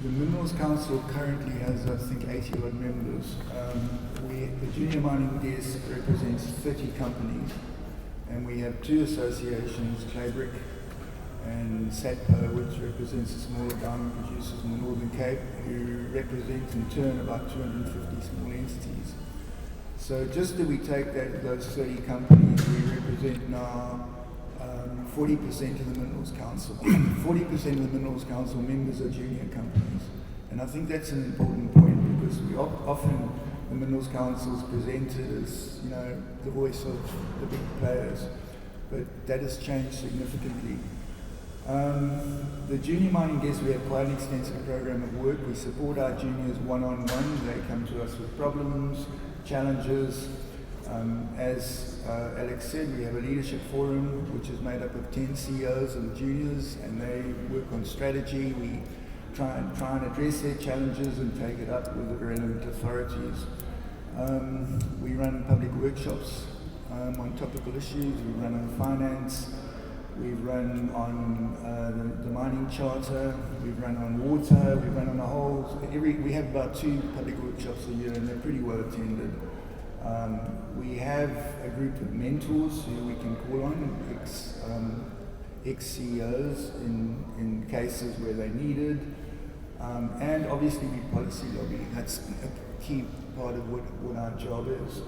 The Minerals Council currently has, I think, 80 odd members. The Junior Mining Desk represents 30 companies, and we have two associations, Claybrick and SATPO, which represents the smaller diamond producers in the Northern Cape, who represent in turn about 250 small entities. So just that we take those 30 companies, we represent now 40% of the Minerals Council. 40% of the Minerals Council members are junior companies. And I think that's an important point, because we often, the Minerals Council is presented as, the voice of the big players. But that has changed significantly. The Junior Mining Desk, we have quite an extensive program of work. We support our juniors one-on-one. They come to us with problems, challenges. As Alex said, we have a leadership forum which is made up of 10 CEOs of the juniors, and they work on strategy. We try and address their challenges and take it up with the relevant authorities. We run public workshops on topical issues. We run on finance. We run on the mining charter. We run on water. We run on a whole. We have about 2 public workshops a year, and they're pretty well attended. We have a group of mentors who we can call on, ex-CEOs in cases where they needed, and obviously we policy lobby. That's a key part of what our job is.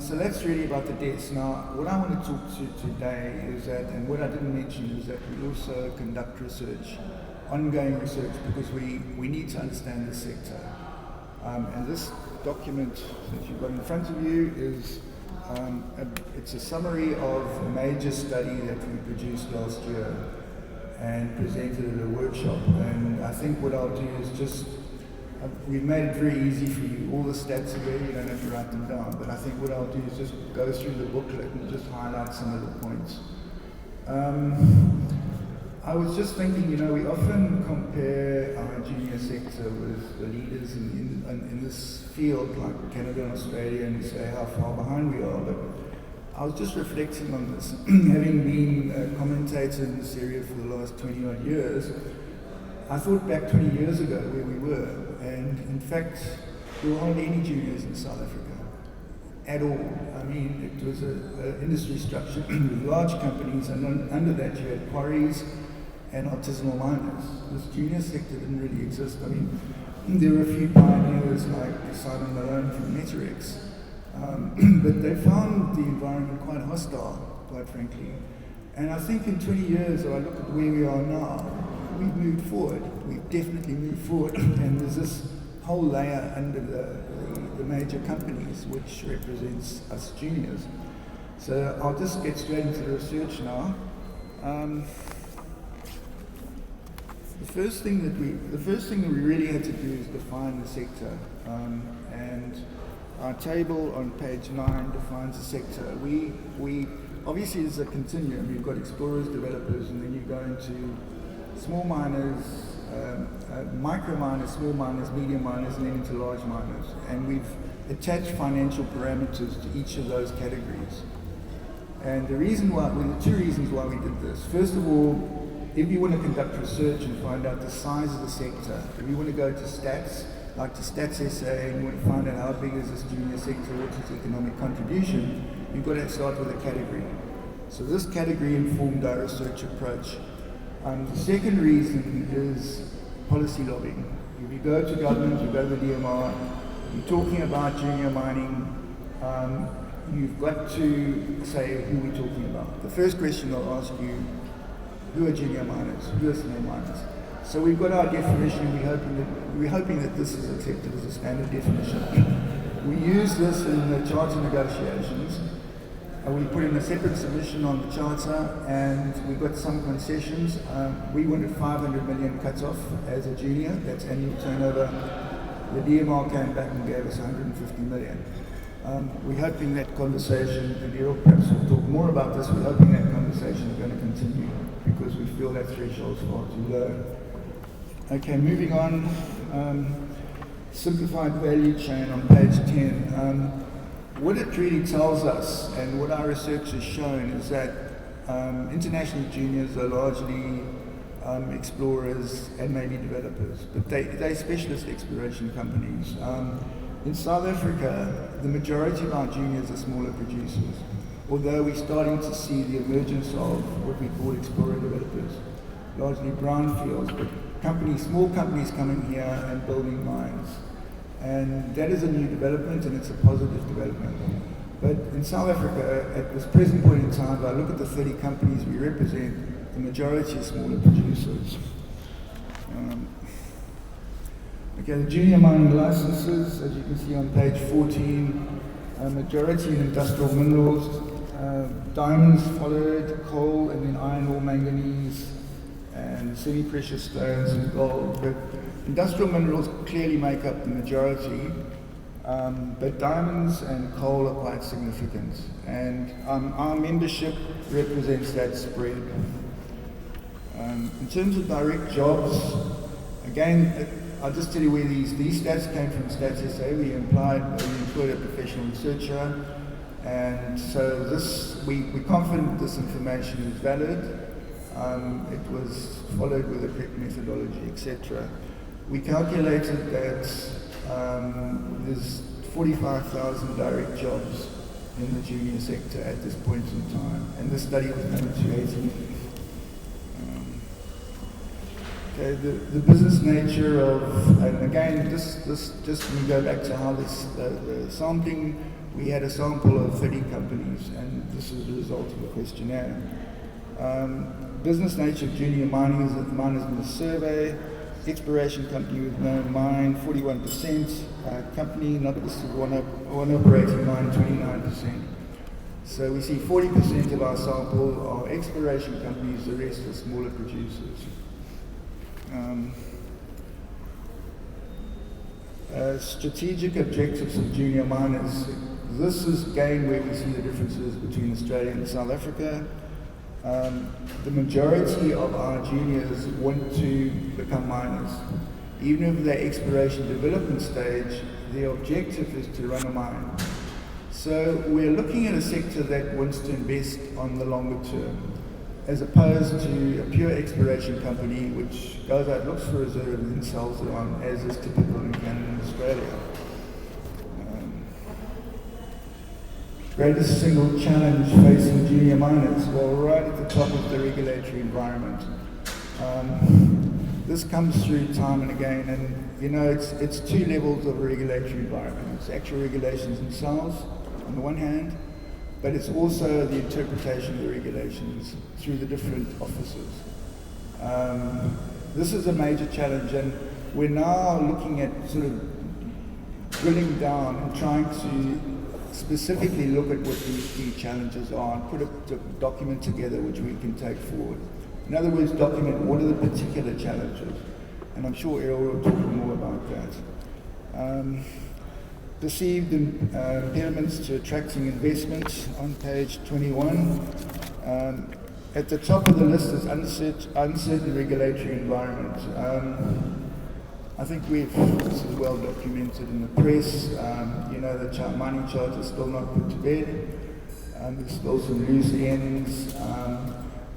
So that's really about the desk. Now, what I want to talk to today is that, and what I didn't mention is that we also conduct research, ongoing research, because we need to understand the sector. And this document that you've got in front of you is it's a summary of a major study that we produced last year and presented at a workshop. And I think what I'll do is just, we've made it very easy for you. All the stats are there, you don't have to write them down. But I think what I'll do is just go through the booklet and just highlight some of the points. I was just thinking, we often compare our junior sector with the leaders in this field, like Canada and Australia, and we say how far behind we are. But I was just reflecting on this. Having been a commentator in this area for the last 20 odd years, I thought back 20 years ago where we were, and in fact, there were hardly any juniors in South Africa at all. I mean, it was an industry structure with large companies, and under that you had quarries and artisanal miners. This junior sector didn't really exist. I mean, there were a few pioneers like Simon Malone from Metarex, but they found the environment quite hostile, quite frankly. And I think in 20 years, if I look at where we are now, we've moved forward. We've definitely moved forward, and there's this whole layer under the major companies, which represents us juniors. So I'll just get straight into the research now. The first thing that we really had to do is define the sector, and our table on page 9 defines the sector. We obviously there's a continuum. You've got explorers, developers, and then you go into small miners, micro miners, small miners, medium miners, and then into large miners. And we've attached financial parameters to each of those categories. And the two reasons why we did this. First of all, if you want to conduct research and find out the size of the sector, if you want to go to stats, like to Stats SA, and you want to find out how big is this junior sector, what's its economic contribution, you've got to start with a category. So this category informed our research approach. The second reason is policy lobbying. If you go to government, you go to the DMR, you're talking about junior mining, you've got to say who we're talking about. The first question they'll ask you, who are junior miners? Who are small miners? So we've got our definition. We're hoping that this is accepted as a standard definition. We use this in the charter negotiations. We put in a separate submission on the charter, and we've got some concessions. We wanted 500 million cut off as a junior. That's annual turnover. The DMR came back and gave us 150 million. We're hoping that conversation, and Errol perhaps will talk more about this, we're hoping that conversation is going to continue, because we feel that threshold is far too low. Okay, moving on. Simplified value chain on page 10. What it really tells us, and what our research has shown, is that international juniors are largely explorers and maybe developers, but they're specialist exploration companies. In South Africa, the majority of our juniors are smaller producers, although we're starting to see the emergence of what we call explorer developers, largely brownfields, but small companies coming here and building mines. And that is a new development, and it's a positive development. But in South Africa, at this present point in time, if I look at the 30 companies we represent, the majority are smaller producers. Okay, the junior mining licenses, as you can see on page 14, majority in industrial minerals, diamonds followed, coal, and then iron ore, manganese, and semi-precious stones and gold. But industrial minerals clearly make up the majority, but diamonds and coal are quite significant. And our membership represents that spread. In terms of direct jobs, again, I'll just tell you where these stats came from. Stats SA. We employed a professional researcher, and so we're confident this information is valid. It was followed with a correct methodology, etc. We calculated that there's 45,000 direct jobs in the junior sector at this point in time, and this study was done in 2018. Okay, the business nature of, and again, this just we go back to how the sampling. We had a sample of 30 companies, and this is the result of a questionnaire. Business nature of junior miners in the survey: exploration company with no mine, 41%; company not listed, one operating mine, 29%. So we see 40% of our sample are exploration companies, the rest are smaller producers. Strategic objectives of junior miners. This is again where we see the differences between Australia and South Africa. The majority of our juniors want to become miners. Even if they're exploration development stage, their objective is to run a mine. So we're looking at a sector that wants to invest on the longer term, as opposed to a pure exploration company which goes out, looks for reserve, and then sells it on, as is typical in Canada and Australia. Greatest single challenge facing junior miners? Well, right at the top of the regulatory environment. This comes through time and again, and you know, it's two levels of a regulatory environment. It's actual regulations themselves, on the one hand, but it's also the interpretation of the regulations through the different officers. This is a major challenge, and we're now looking at sort of drilling down and trying to specifically look at what these key challenges are and put a document together which we can take forward. In other words, document what are the particular challenges, and I'm sure Errol will talk more about that. Perceived impediments to attracting investment on page 21. At the top of the list is uncertain regulatory environment. I think this is well documented in the press. You know, the mining charter is still not put to bed. There's still some loose ends.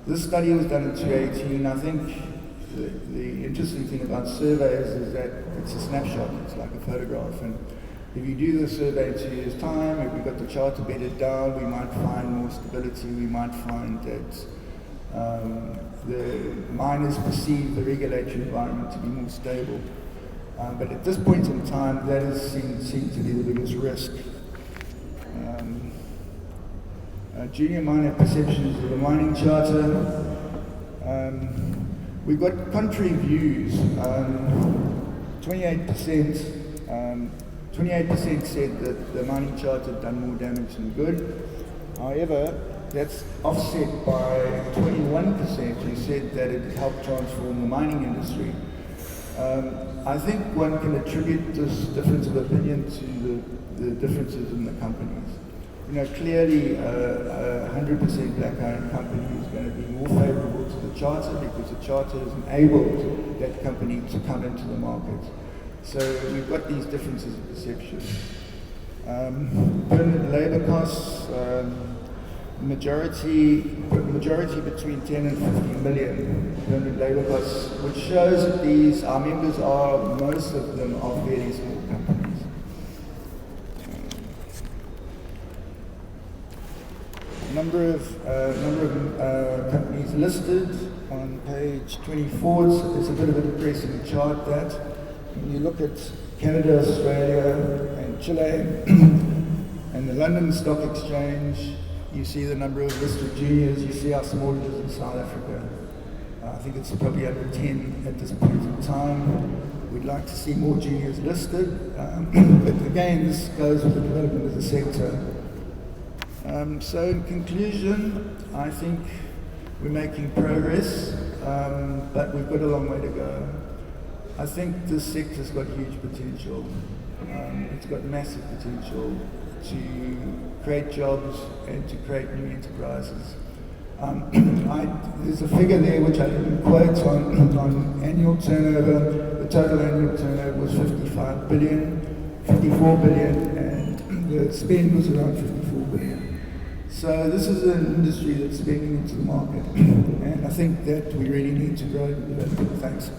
This study was done in 2018. I think the interesting thing about surveys is that it's a snapshot. It's like a photograph. And if you do the survey in 2 years' time, if we've got the charter bedded down, we might find more stability. We might find that the miners perceive the regulatory environment to be more stable. But at this point in time, that is seen to be the biggest risk. Junior miner perceptions of the mining charter. We've got contrary views. 28% said that the mining charter had done more damage than good. However, that's offset by 21% who said that it helped transform the mining industry. I think one can attribute this difference of opinion to the differences in the companies. You know, clearly a 100% black-owned company is going to be more favourable to the charter because the charter has enabled that company to come into the market. So we've got these differences of perception. Permanent labour costs. majority between 10 and 15 million permanent labour costs, which shows that our members most of them are fairly small companies. Number of companies listed on page 24. It's a bit of a depressing chart. That when you look at Canada, Australia, and Chile, and the London Stock Exchange, you see the number of listed juniors. You see how small it is in South Africa. I think it's probably under 10 at this point in time. We'd like to see more juniors listed, but again, this goes with the development of the sector. So in conclusion, I think we're making progress, but we've got a long way to go. I think this sector's got huge potential. It's got massive potential to create jobs and to create new enterprises. There's a figure there which I didn't quote on annual turnover. The total annual turnover was 54 billion, and the spend was around 54 billion. So this is an industry that's spending into the market, and I think that we really need to grow and develop. Thanks.